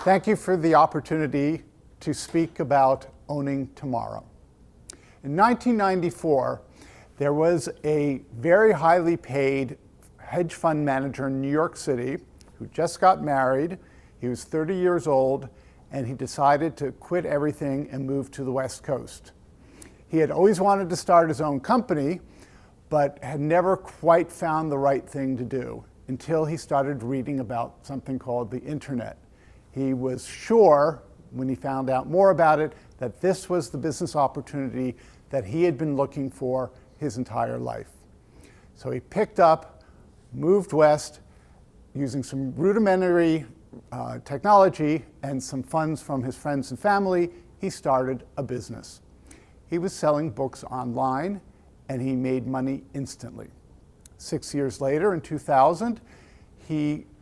Thank you for the opportunity to speak about owning tomorrow. In 1994, there was a very highly paid hedge fund manager in New York City who just got married. He was 30 years old, and he decided to quit everything and move to the West Coast. He had always wanted to start his own company, but had never quite found the right thing to do until he started reading about something called the internet. He was sure, when he found out more about it, that this was the business opportunity that he had been looking for his entire life. So he picked up, moved west, using some rudimentary technology and some funds from his friends and family. He started a business. He was selling books online, and he made money instantly. 6 years later, in 2000,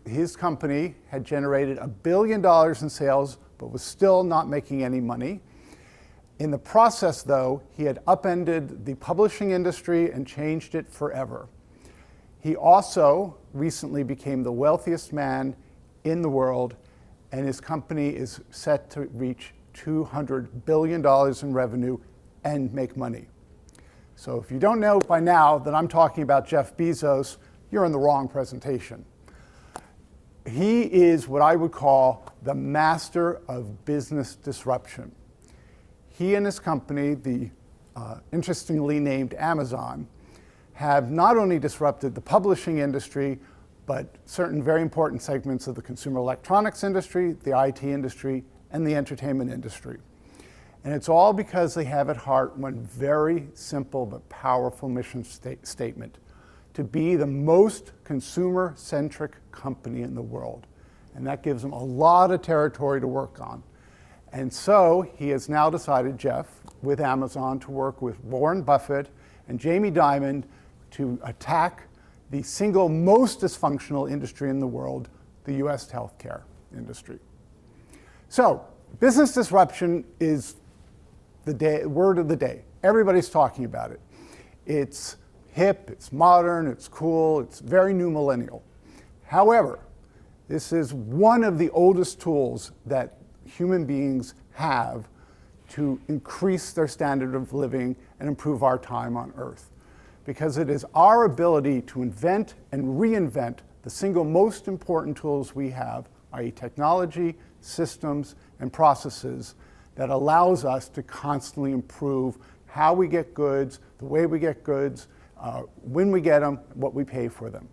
his company had generated $1 billion in sales, but was still not making any money. In the process, though, he had upended the publishing industry and changed it forever. He also recently became the wealthiest man in the world, and his company is set to reach $200 billion in revenue and make money. So if you don't know by now that I'm talking about Jeff Bezos, you're in the wrong presentation. He is what I would call the master of business disruption. He and his company, the interestingly named Amazon, have not only disrupted the publishing industry, but certain very important segments of the consumer electronics industry, the IT industry, and the entertainment industry. And it's all because they have at heart one very simple but powerful mission statement: to be the most consumer-centric company in the world. And that gives them a lot of territory to work on. And so he has now decided, Jeff, with Amazon, to work with Warren Buffett and Jamie Dimon to attack the single most dysfunctional industry in the world, the US healthcare industry. So business disruption is the word of the day. Everybody's talking about it. It's hip, it's modern, it's cool, it's very new millennial. However, this is one of the oldest tools that human beings have to increase their standard of living and improve our time on Earth. Because it is our ability to invent and reinvent the single most important tools we have, i.e. technology, systems, and processes, that allows us to constantly improve how we get goods, the way we get goods, when we get them, what we pay for them.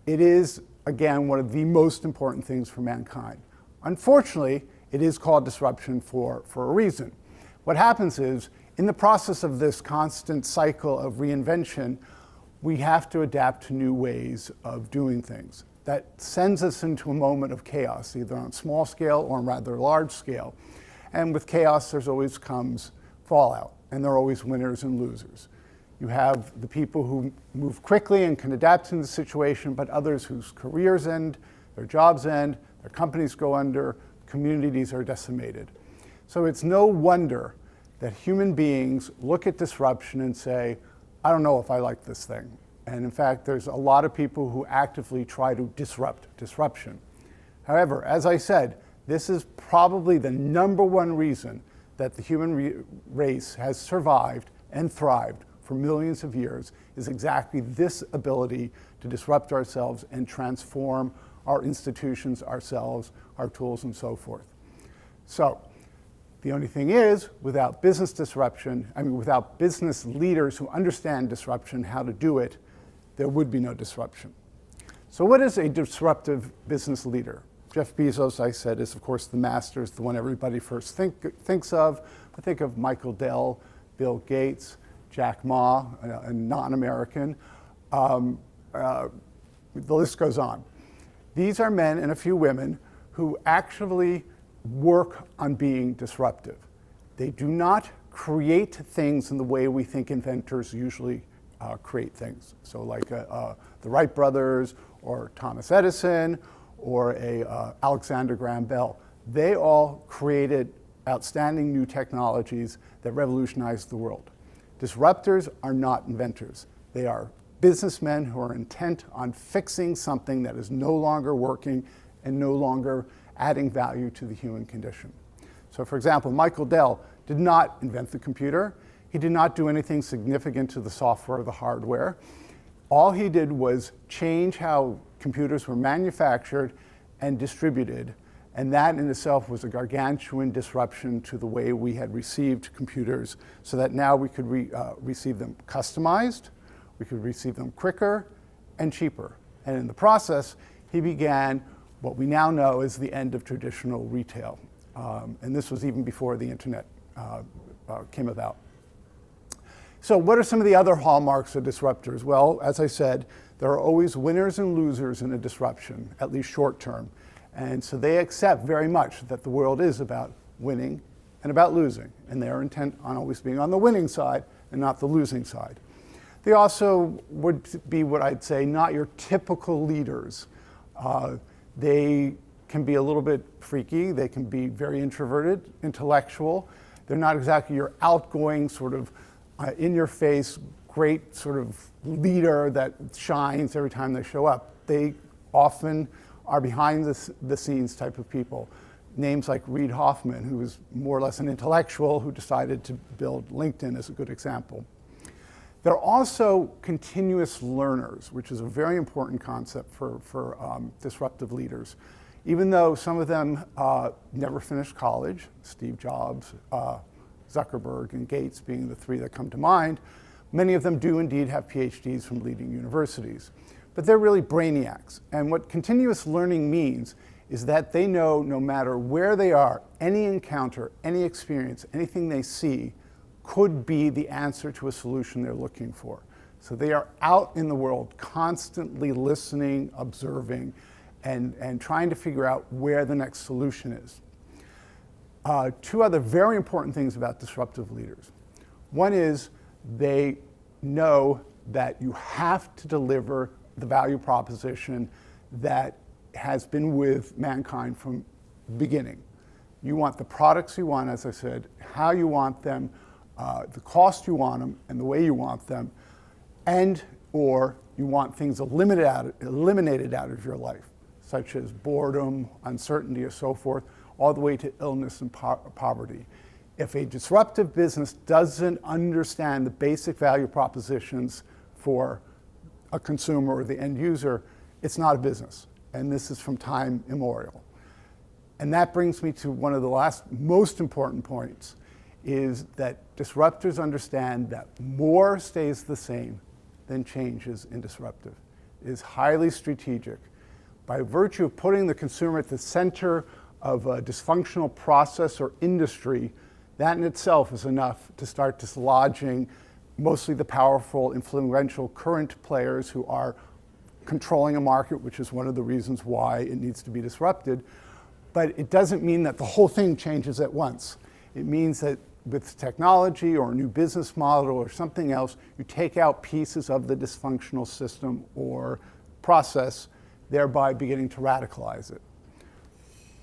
It is, again, one of the most important things for mankind. Unfortunately, it is called disruption for a reason. What happens is, in the process of this constant cycle of reinvention, we have to adapt to new ways of doing things. That sends us into a moment of chaos, either on small scale or on rather large scale. And with chaos, there's always comes fallout, and there are always winners and losers. You have the people who move quickly and can adapt to the situation, but others whose careers end, their jobs end, their companies go under, communities are decimated. So it's no wonder that human beings look at disruption and say, I don't know if I like this thing. And in fact, there's a lot of people who actively try to disrupt disruption. However, as I said, this is probably the number one reason that the human race has survived and thrived for millions of years, is exactly this ability to disrupt ourselves and transform our institutions, ourselves, our tools, and so forth. So the only thing is, without business disruption, without business leaders who understand disruption, how to do it, there would be no disruption. So what is a disruptive business leader? Jeff Bezos, I said, is of course the master, is the one everybody first thinks of. But think of Michael Dell, Bill Gates, Jack Ma, a non-American. The list goes on. These are men and a few women who actually work on being disruptive. They do not create things in the way we think inventors usually create things. So like the Wright brothers or Thomas Edison or Alexander Graham Bell. They all created outstanding new technologies that revolutionized the world. Disruptors are not inventors. They are businessmen who are intent on fixing something that is no longer working and no longer adding value to the human condition. So for example, Michael Dell did not invent the computer. He did not do anything significant to the software or the hardware. All he did was change how computers were manufactured and distributed, and that in itself was a gargantuan disruption to the way we had received computers, so that now we could receive them customized, we could receive them quicker and cheaper. And in the process, he began what we now know as the end of traditional retail. And this was even before the internet came about. So what are some of the other hallmarks of disruptors? Well, as I said, there are always winners and losers in a disruption, at least short term. And so they accept very much that the world is about winning and about losing, and they are intent on always being on the winning side and not the losing side. They also would be what I'd say not your typical leaders. They can be a little bit freaky, they can be very introverted, intellectual. They're not exactly your outgoing sort of in-your-face, great sort of leader that shines every time they show up. They often are behind the scenes type of people. Names like Reed Hoffman, who was more or less an intellectual who decided to build LinkedIn, is a good example. They're also continuous learners, which is a very important concept for disruptive leaders. Even though some of them never finished college, Steve Jobs, Zuckerberg, and Gates being the three that come to mind, many of them do indeed have PhDs from leading universities. But they're really brainiacs. And what continuous learning means is that they know no matter where they are, any encounter, any experience, anything they see could be the answer to a solution they're looking for. So they are out in the world constantly listening, observing, and trying to figure out where the next solution is. Two other very important things about disruptive leaders. One is they know that you have to deliver the value proposition that has been with mankind from the beginning. You want the products you want, as I said, how you want them, the cost you want them, and the way you want them, and or you want things eliminated out of your life, such as boredom, uncertainty, and so forth, all the way to illness and poverty. If a disruptive business doesn't understand the basic value propositions for a consumer or the end user, it's not a business. And this is from time immemorial. And that brings me to one of the last most important points, is that disruptors understand that more stays the same than changes in disruptive. It is highly strategic. By virtue of putting the consumer at the center of a dysfunctional process or industry, that in itself is enough to start dislodging mostly the powerful, influential current players who are controlling a market, which is one of the reasons why it needs to be disrupted. But it doesn't mean that the whole thing changes at once. It means that with technology or a new business model or something else, you take out pieces of the dysfunctional system or process, thereby beginning to radicalize it.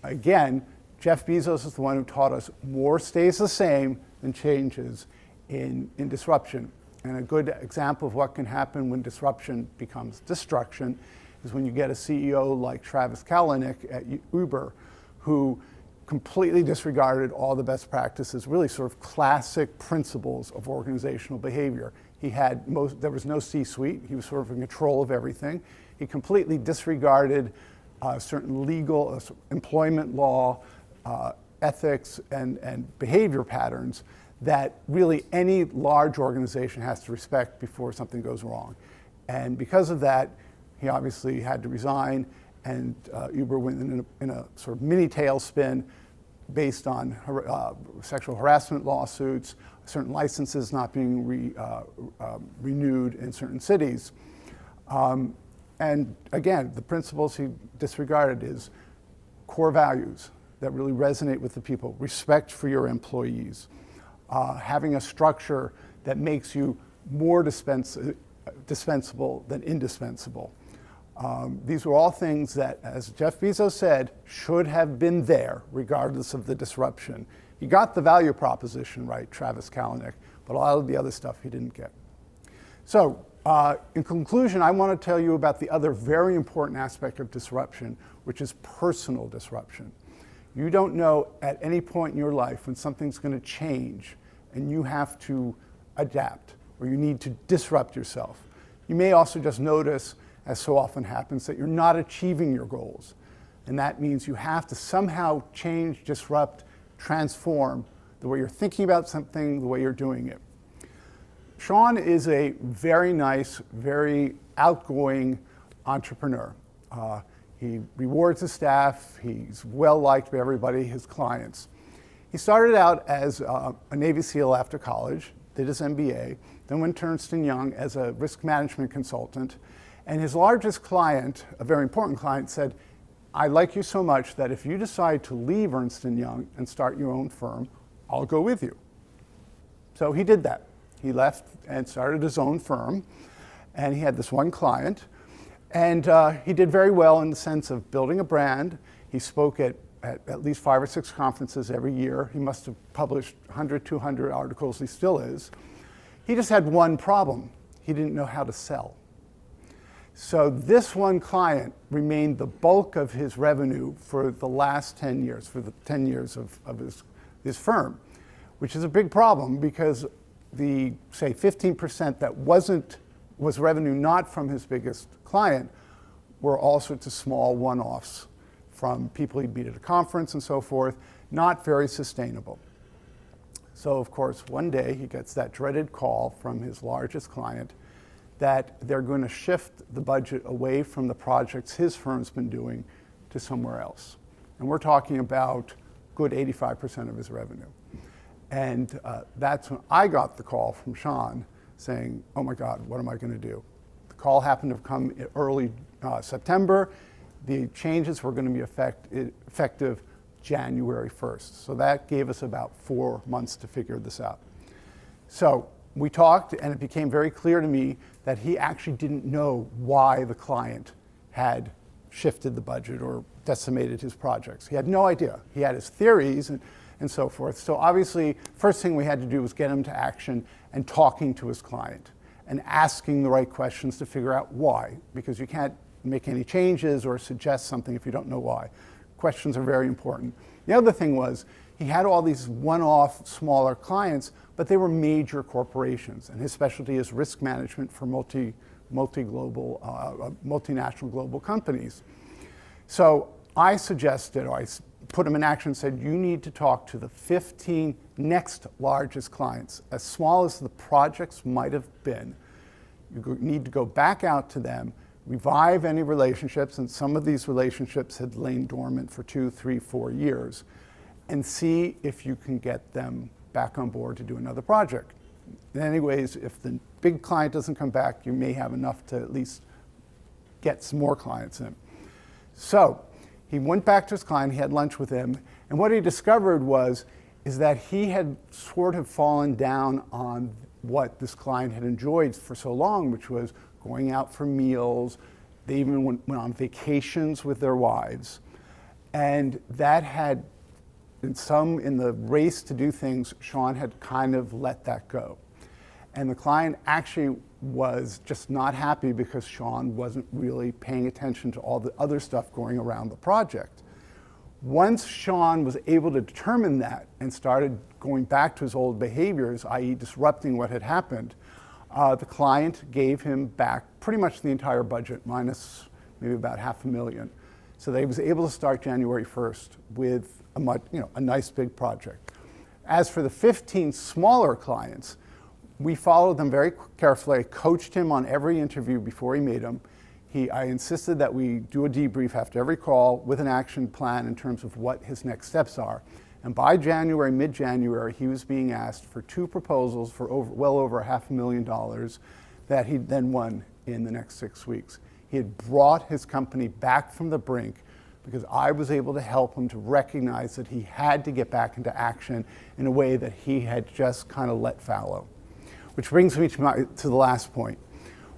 Again, Jeff Bezos is the one who taught us more stays the same than changes in disruption. And a good example of what can happen when disruption becomes destruction is when you get a CEO like Travis Kalanick at Uber, who completely disregarded all the best practices, really sort of classic principles of organizational behavior. There was no C-suite. He was sort of in control of everything. He completely disregarded certain legal, employment law, ethics, and behavior patterns that really any large organization has to respect before something goes wrong. And because of that, he obviously had to resign, and Uber went in a sort of mini tailspin based on sexual harassment lawsuits, certain licenses not being renewed in certain cities. And again, the principles he disregarded is core values that really resonate with the people, respect for your employees, having a structure that makes you more dispensable than indispensable. These were all things that, as Jeff Bezos said, should have been there regardless of the disruption. He got the value proposition right, Travis Kalanick, but a lot of the other stuff he didn't get. So in conclusion, I want to tell you about the other very important aspect of disruption, which is personal disruption. You don't know at any point in your life when something's going to change and you have to adapt or you need to disrupt yourself. You may also just notice, as so often happens, that you're not achieving your goals. And that means you have to somehow change, disrupt, transform the way you're thinking about something, the way you're doing it. Sean is a very nice, very outgoing entrepreneur. He rewards his staff. He's well liked by everybody, his clients. He started out as a Navy SEAL after college, did his MBA, then went to Ernst & Young as a risk management consultant. And his largest client, a very important client, said, I like you so much that if you decide to leave Ernst & Young and start your own firm, I'll go with you. So he did that. He left and started his own firm. And he had this one client. And he did very well in the sense of building a brand. He spoke at least 5 or 6 conferences every year. He must have published 100, 200 articles. He still is. He just had one problem. He didn't know how to sell. So this one client remained the bulk of his revenue for the last 10 years, for the 10 years of his firm, which is a big problem because the, say, 15% that was revenue not from his biggest client were all sorts of small one-offs from people he'd meet at a conference and so forth, not very sustainable. So, of course, one day he gets that dreaded call from his largest client that they're going to shift the budget away from the projects his firm's been doing to somewhere else. And we're talking about good 85% of his revenue. And that's when I got the call from Sean saying, oh my God, what am I going to do? The call happened to have come in early September. The changes were going to be effective January 1st. So that gave us about 4 months to figure this out. So we talked, and it became very clear to me that he actually didn't know why the client had shifted the budget or decimated his projects. He had no idea. He had his theories and so forth. So obviously, first thing we had to do was get him to action and talking to his client and asking the right questions to figure out why, because you can't make any changes or suggest something if you don't know why. Questions are very important. The other thing was he had all these one-off smaller clients, but they were major corporations, and his specialty is risk management for multinational global companies. So I suggested, or I put him in action and said, you need to talk to the 15 next largest clients. As small as the projects might have been, you need to go back out to them, revive any relationships, and some of these relationships had lain dormant for 2, 3, 4 years, and see if you can get them back on board to do another project. Anyways, if the big client doesn't come back, you may have enough to at least get some more clients in. So he went back to his client, he had lunch with him, and what he discovered is that he had sort of fallen down on what this client had enjoyed for so long, which was going out for meals. They even went on vacations with their wives. And that had, in the race to do things, Sean had kind of let that go. And the client actually was just not happy because Sean wasn't really paying attention to all the other stuff going around the project. Once Sean was able to determine that and started going back to his old behaviors, i.e. disrupting what had happened, the client gave him back pretty much the entire budget, minus maybe about $500,000. So that he was able to start January 1st with a nice big project. As for the 15 smaller clients, we followed them very carefully. I coached him on every interview before he made them. I insisted that we do a debrief after every call with an action plan in terms of what his next steps are. And by January, mid-January, he was being asked for 2 proposals for well over $500,000 that he then won in the next 6 weeks. He had brought his company back from the brink because I was able to help him to recognize that he had to get back into action in a way that he had just kind of let fallow. Which brings me to the last point,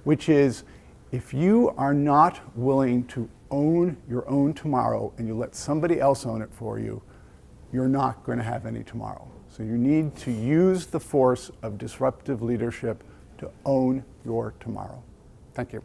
which is if you are not willing to own your own tomorrow and you let somebody else own it for you, you're not going to have any tomorrow. So you need to use the force of disruptive leadership to own your tomorrow. Thank you.